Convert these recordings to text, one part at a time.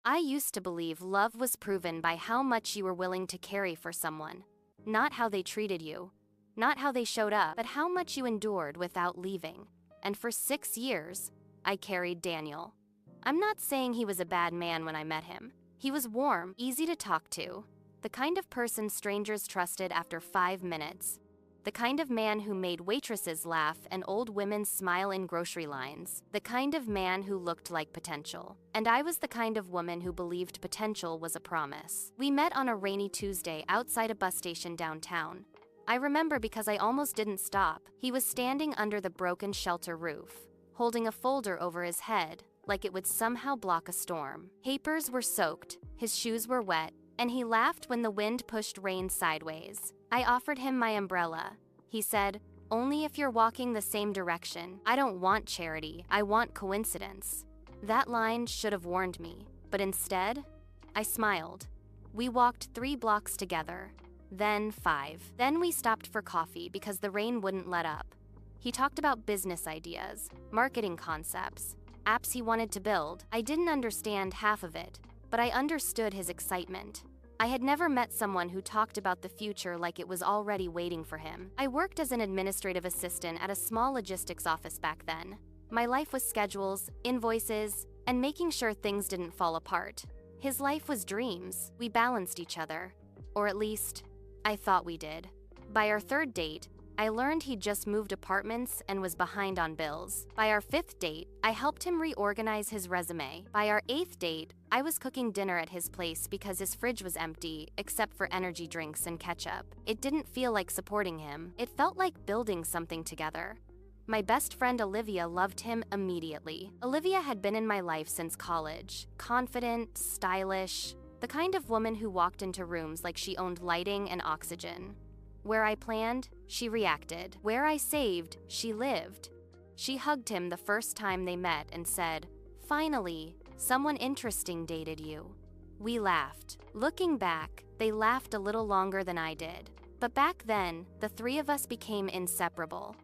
I used to believe love was proven by how much you were willing to carry for someone. Not how they treated you, not how they showed up, but how much you endured without leaving. And for 6 years, I carried Daniel. I'm not saying he was a bad man when I met him. He was warm, easy to talk to, the kind of person strangers trusted after 5 minutes. The kind of man who made waitresses laugh and old women smile in grocery lines. The kind of man who looked like potential. And I was the kind of woman who believed potential was a promise. We met on a rainy Tuesday outside a bus station downtown. I remember because I almost didn't stop. He was standing under the broken shelter roof, holding a folder over his head, like it would somehow block a storm. Papers were soaked, his shoes were wet, and he laughed when the wind pushed rain sideways. I offered him my umbrella. He said, "Only if you're walking the same direction. I don't want charity, I want coincidence." That line should have warned me, but instead, I smiled. We walked 3 blocks together, then 5. Then we stopped for coffee because the rain wouldn't let up. He talked about business ideas, marketing concepts, apps he wanted to build. I didn't understand half of it, but I understood his excitement. I had never met someone who talked about the future like it was already waiting for him. I worked as an administrative assistant at a small logistics office back then. My life was schedules, invoices, and making sure things didn't fall apart. His life was dreams. We balanced each other. Or at least, I thought we did. By our 3rd date, I learned he'd just moved apartments and was behind on bills. By our 5th date, I helped him reorganize his resume. By our 8th date, I was cooking dinner at his place because his fridge was empty, except for energy drinks and ketchup. It didn't feel like supporting him. It felt like building something together. My best friend Olivia loved him immediately. Olivia had been in my life since college. Confident, stylish, the kind of woman who walked into rooms like she owned lighting and oxygen. Where I planned, she reacted. Where I saved, she lived. She hugged him the first time they met and said, "Finally, someone interesting dated you." We laughed. Looking back, they laughed a little longer than I did. But back then, the 3 of us became inseparable.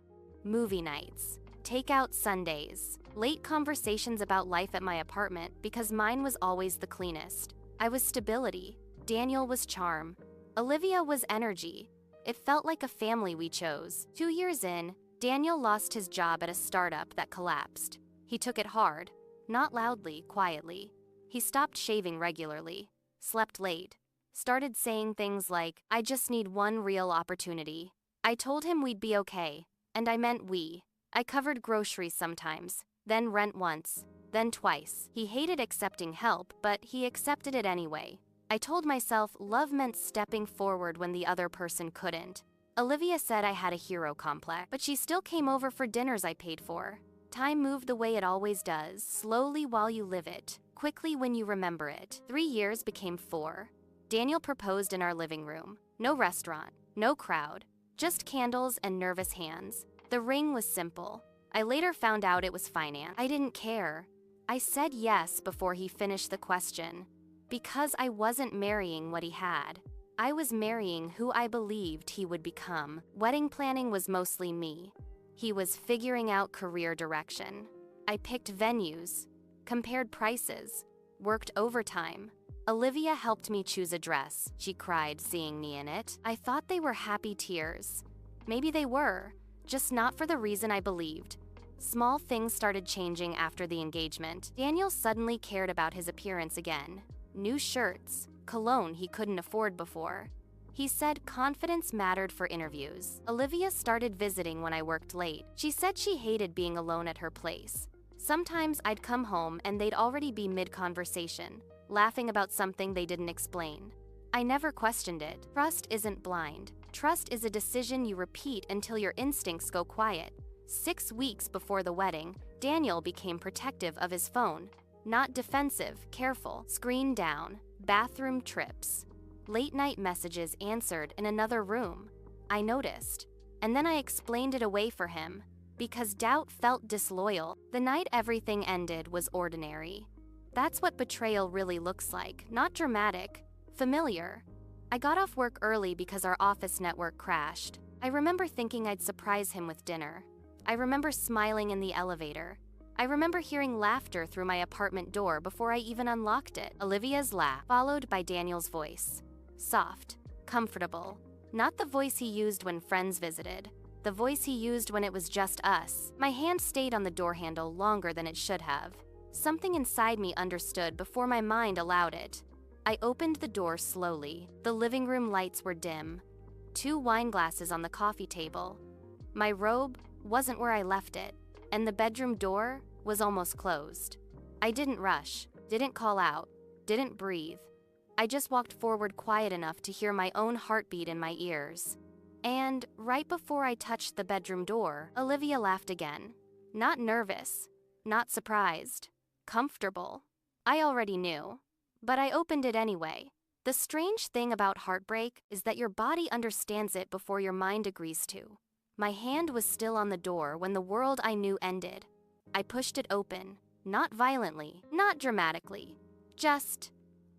Movie nights, takeout Sundays, late conversations about life at my apartment because mine was always the cleanest. I was stability. Daniel was charm. Olivia was energy. It felt like a family we chose. 2 years in, Daniel lost his job at a startup that collapsed. He took it hard, not loudly, quietly. He stopped shaving regularly, slept late, started saying things like, "I just need one real opportunity." I told him we'd be okay, and I meant we. I covered groceries sometimes, then rent once, then twice. He hated accepting help, but he accepted it anyway. I told myself love meant stepping forward when the other person couldn't. Olivia said I had a hero complex, but she still came over for dinners I paid for. Time moved the way it always does, slowly while you live it, quickly when you remember it. 3 years became 4. Daniel proposed in our living room. No restaurant, no crowd, just candles and nervous hands. The ring was simple. I later found out it was finance. I didn't care. I said yes before he finished the question. Because I wasn't marrying what he had. I was marrying who I believed he would become. Wedding planning was mostly me. He was figuring out career direction. I picked venues, compared prices, worked overtime. Olivia helped me choose a dress. She cried seeing me in it. I thought they were happy tears. Maybe they were, just not for the reason I believed. Small things started changing after the engagement. Daniel suddenly cared about his appearance again. New shirts, cologne he couldn't afford before. He said confidence mattered for interviews. Olivia started visiting when I worked late. She said she hated being alone at her place. Sometimes I'd come home and they'd already be mid-conversation, laughing about something they didn't explain. I never questioned it. Trust isn't blind. Trust is a decision you repeat until your instincts go quiet. 6 weeks before the wedding, Daniel became protective of his phone. Not defensive, careful, screen down, bathroom trips. Late night messages answered in another room. I noticed, and then I explained it away for him, because doubt felt disloyal. The night everything ended was ordinary. That's what betrayal really looks like, not dramatic, familiar. I got off work early because our office network crashed. I remember thinking I'd surprise him with dinner. I remember smiling in the elevator. I remember hearing laughter through my apartment door before I even unlocked it. Olivia's laugh, followed by Daniel's voice. Soft, comfortable. Not the voice he used when friends visited. The voice he used when it was just us. My hand stayed on the door handle longer than it should have. Something inside me understood before my mind allowed it. I opened the door slowly. The living room lights were dim. 2 wine glasses on the coffee table. My robe wasn't where I left it, and the bedroom door was almost closed. I didn't rush, didn't call out, didn't breathe. I just walked forward quiet enough to hear my own heartbeat in my ears. And right before I touched the bedroom door, Olivia laughed again. Not nervous, not surprised, comfortable. I already knew, but I opened it anyway. The strange thing about heartbreak is that your body understands it before your mind agrees to. My hand was still on the door when the world I knew ended. I pushed it open, not violently, not dramatically, just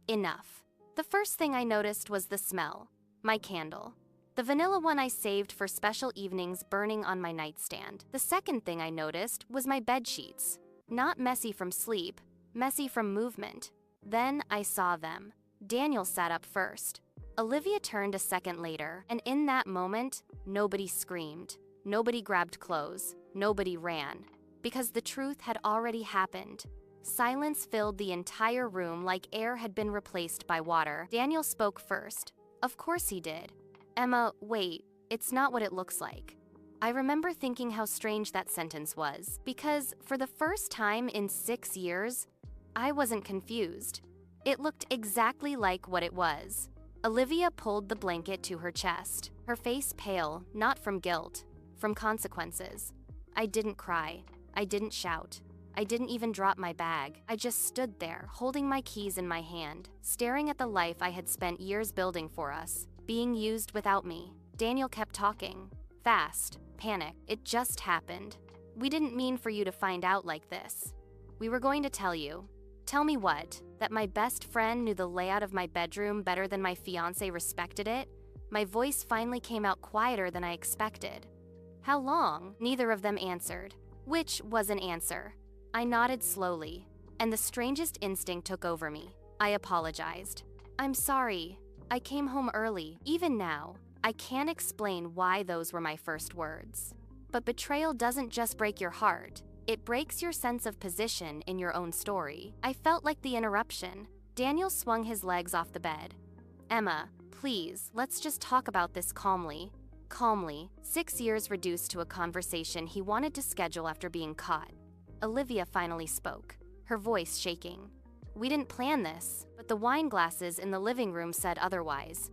enough. The first thing I noticed was the smell, my candle. The vanilla one I saved for special evenings burning on my nightstand. The second thing I noticed was my bed sheets. Not messy from sleep, messy from movement. Then I saw them. Daniel sat up first. Olivia turned a second later, and in that moment, nobody screamed. Nobody grabbed clothes. Nobody ran. Because the truth had already happened. Silence filled the entire room like air had been replaced by water. Daniel spoke first. Of course he did. Emma, wait, it's not what it looks like. I remember thinking how strange that sentence was, because for the first time in 6 years, I wasn't confused. It looked exactly like what it was. Olivia pulled the blanket to her chest, her face pale, not from guilt, from consequences. I didn't cry. I didn't shout. I didn't even drop my bag. I just stood there, holding my keys in my hand, staring at the life I had spent years building for us, being used without me. Daniel kept talking. Fast. Panic. It just happened. We didn't mean for you to find out like this. We were going to tell you. Tell me what? That my best friend knew the layout of my bedroom better than my fiancé respected it? My voice finally came out quieter than I expected. How long? Neither of them answered. Which was an answer. I nodded slowly, and the strangest instinct took over me. I apologized. I'm sorry. I came home early. Even now, I can't explain why those were my first words. But betrayal doesn't just break your heart. It breaks your sense of position in your own story. I felt like the interruption. Daniel swung his legs off the bed. Emma, please, let's just talk about this calmly. Calmly. 6 years reduced to a conversation he wanted to schedule after being caught. Olivia finally spoke, her voice shaking. We didn't plan this, but the wine glasses in the living room said otherwise.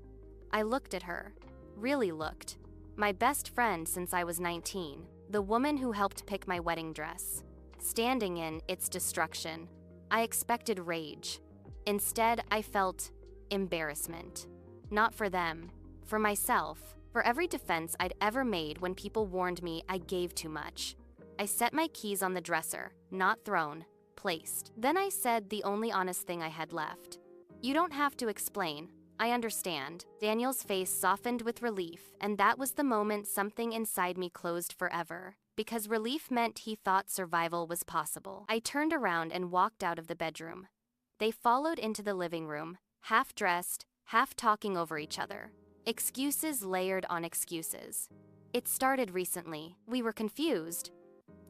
I looked at her. Really looked. My best friend since I was 19. The woman who helped pick my wedding dress. Standing in its destruction. I expected rage. Instead, I felt embarrassment. Not for them. For myself. For every defense I'd ever made when people warned me I gave too much. I set my keys on the dresser, not thrown, placed. Then I said the only honest thing I had left. You don't have to explain. I understand. Daniel's face softened with relief, and that was the moment something inside me closed forever. Because relief meant he thought survival was possible. I turned around and walked out of the bedroom. They followed into the living room, half-dressed, half-talking over each other. Excuses layered on excuses. It started recently. We were confused.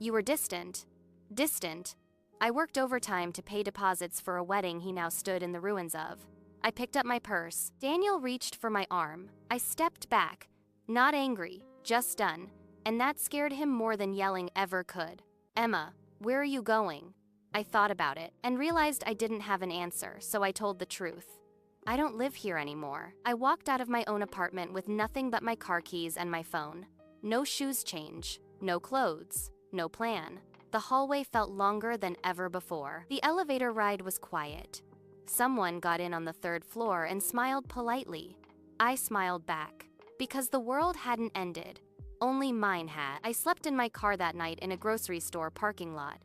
You were distant. Distant. I worked overtime to pay deposits for a wedding he now stood in the ruins of. I picked up my purse. Daniel reached for my arm. I stepped back. Not angry, just done. And that scared him more than yelling ever could. Emma, where are you going? I thought about it and realized I didn't have an answer, so I told the truth. I don't live here anymore. I walked out of my own apartment with nothing but my car keys and my phone. No shoes change, no clothes, no plan. The hallway felt longer than ever before. The elevator ride was quiet. Someone got in on the 3rd floor and smiled politely. I smiled back. Because the world hadn't ended. Only mine had. I slept in my car that night in a grocery store parking lot.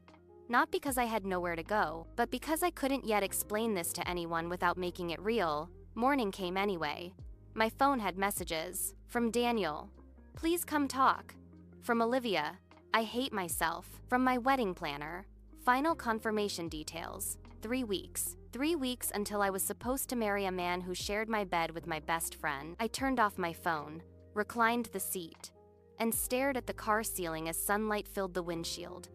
Not because I had nowhere to go, but because I couldn't yet explain this to anyone without making it real. Morning came anyway. My phone had messages. From Daniel. Please come talk. From Olivia. I hate myself. From my wedding planner. Final confirmation details. 3 weeks. 3 weeks until I was supposed to marry a man who shared my bed with my best friend. I turned off my phone, reclined the seat, and stared at the car ceiling as sunlight filled the windshield.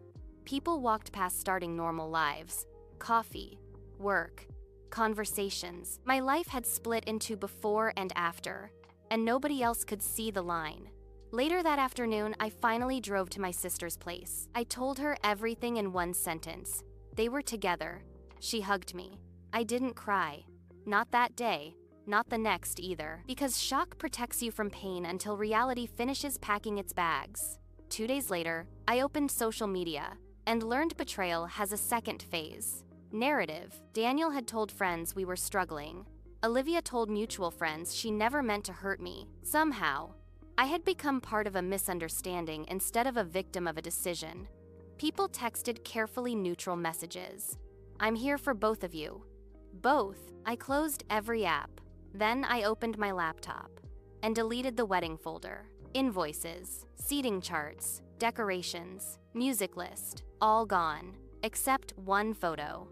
People walked past starting normal lives. Coffee, work, conversations. My life had split into before and after, and nobody else could see the line. Later that afternoon, I finally drove to my sister's place. I told her everything in one sentence. They were together. She hugged me. I didn't cry. Not that day. Not the next either. Because shock protects you from pain until reality finishes packing its bags. 2 days later, I opened social media and learned Betrayal has a second phase. Narrative. Daniel had told friends we were struggling. Olivia told mutual friends she never meant to hurt me. Somehow, I had become part of a misunderstanding instead of a victim of a decision. People texted carefully neutral messages. I'm here for both of you. Both. I closed every app. Then I opened my laptop and deleted the wedding folder. Invoices, seating charts, decorations, music list, all gone, except one photo.